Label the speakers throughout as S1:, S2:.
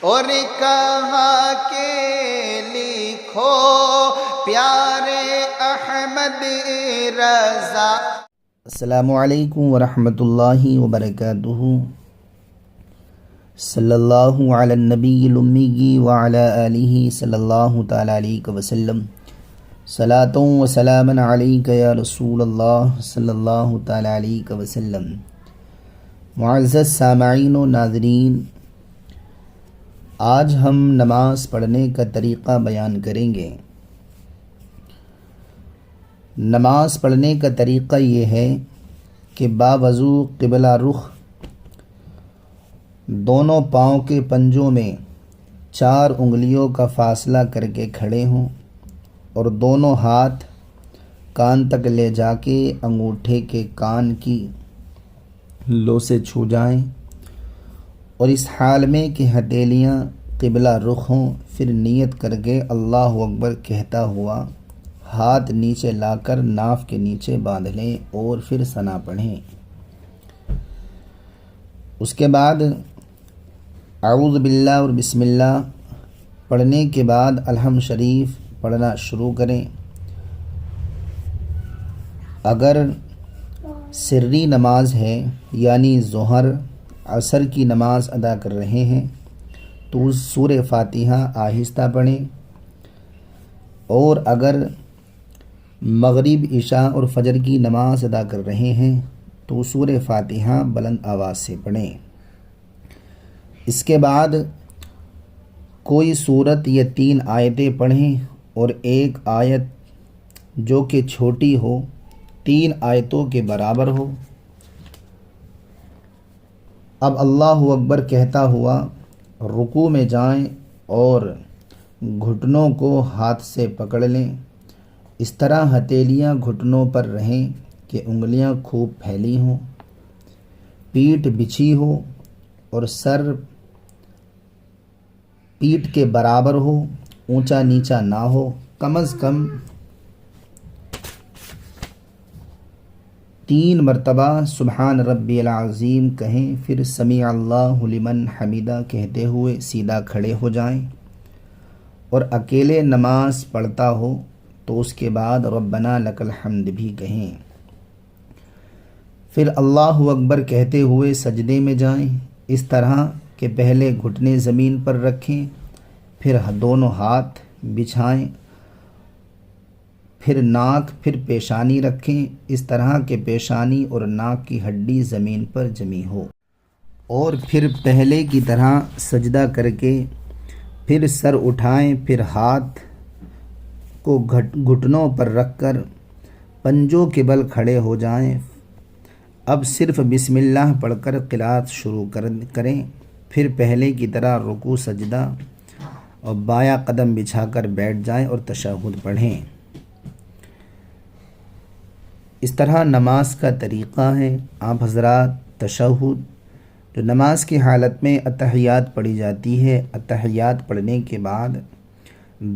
S1: اور کہا کہ لکھو پیارے احمد رضا۔ السلام علیکم ورحمۃ اللہ وبرکاتہ۔ صلی اللہ علی النبی الامی وعلی آلہ صلی اللہ تعالی علیہ وسلم۔ صلاۃ و سلام علیک یا رسول اللہ صلی اللہ تعالی علیہ وسلم۔ معزز سامعین و ناظرین، آج ہم نماز پڑھنے کا طریقہ بیان کریں گے۔ نماز پڑھنے کا طریقہ یہ ہے کہ باوضو قبلہ رخ دونوں پاؤں کے پنجوں میں 4 انگلیوں کا فاصلہ کر کے کھڑے ہوں اور دونوں ہاتھ کان تک لے جا کے انگوٹھے کے کان کی لو سے چھو جائیں، اور اس حال میں کہ ہتھیلیاں قبلہ رخ ہوں، پھر نیت کر کے اللہ اکبر کہتا ہوا ہاتھ نیچے لا کر ناف کے نیچے باندھ لیں اور پھر ثنا پڑھیں۔ اس کے بعد اعوذ باللہ اور بسم اللہ پڑھنے کے بعد الحمد شریف پڑھنا شروع کریں۔ اگر سری نماز ہے یعنی ظہر عصر کی نماز ادا کر رہے ہیں تو سورہ فاتحہ آہستہ پڑھیں، اور اگر مغرب عشاء اور فجر کی نماز ادا کر رہے ہیں تو سورہ فاتحہ بلند آواز سے پڑھیں۔ اس کے بعد کوئی سورت یا 3 آیتیں پڑھیں، اور ایک آیت جو کہ چھوٹی ہو 3 آیتوں کے برابر ہو۔ اب اللہ اکبر کہتا ہوا رکوع میں جائیں اور گھٹنوں کو ہاتھ سے پکڑ لیں۔ اس طرح ہتھیلیاں گھٹنوں پر رہیں کہ انگلیاں خوب پھیلی ہوں، پیٹھ بچھی ہو اور سر پیٹھ کے برابر ہو، اونچا نیچا نہ ہو۔ کم از کم 3 مرتبہ سبحان ربی العظیم کہیں، پھر سمیع اللہ لمن حمیدہ کہتے ہوئے سیدھا کھڑے ہو جائیں، اور اکیلے نماز پڑھتا ہو تو اس کے بعد ربنا لک الحمد بھی کہیں۔ پھر اللہ اکبر کہتے ہوئے سجدے میں جائیں، اس طرح کہ پہلے گھٹنے زمین پر رکھیں، پھر دونوں ہاتھ بچھائیں، پھر ناک پھر پیشانی رکھیں، اس طرح کہ پیشانی اور ناک کی ہڈی زمین پر جمی ہو، اور پھر پہلے کی طرح سجدہ کر کے پھر سر اٹھائیں، پھر ہاتھ کو گھٹنوں پر رکھ کر پنجوں کے بل کھڑے ہو جائیں۔ اب صرف بسم اللہ پڑھ کر قرات شروع کریں، پھر پہلے کی طرح رکوع سجدہ اور بایاں قدم بچھا کر بیٹھ جائیں اور تشہد پڑھیں۔ اس طرح نماز کا طریقہ ہے۔ آپ حضرات تشہد جو نماز کی حالت میں اتحیات پڑھی جاتی ہے، اتحیات پڑھنے کے بعد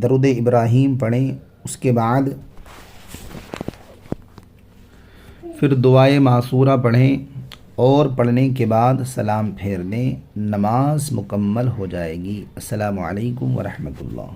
S1: درود ابراہیم پڑھیں، اس کے بعد پھر دعائے معصورہ پڑھیں، اور پڑھنے کے بعد سلام پھیر دیں، نماز مکمل ہو جائے گی۔ السلام علیکم ورحمۃ اللہ۔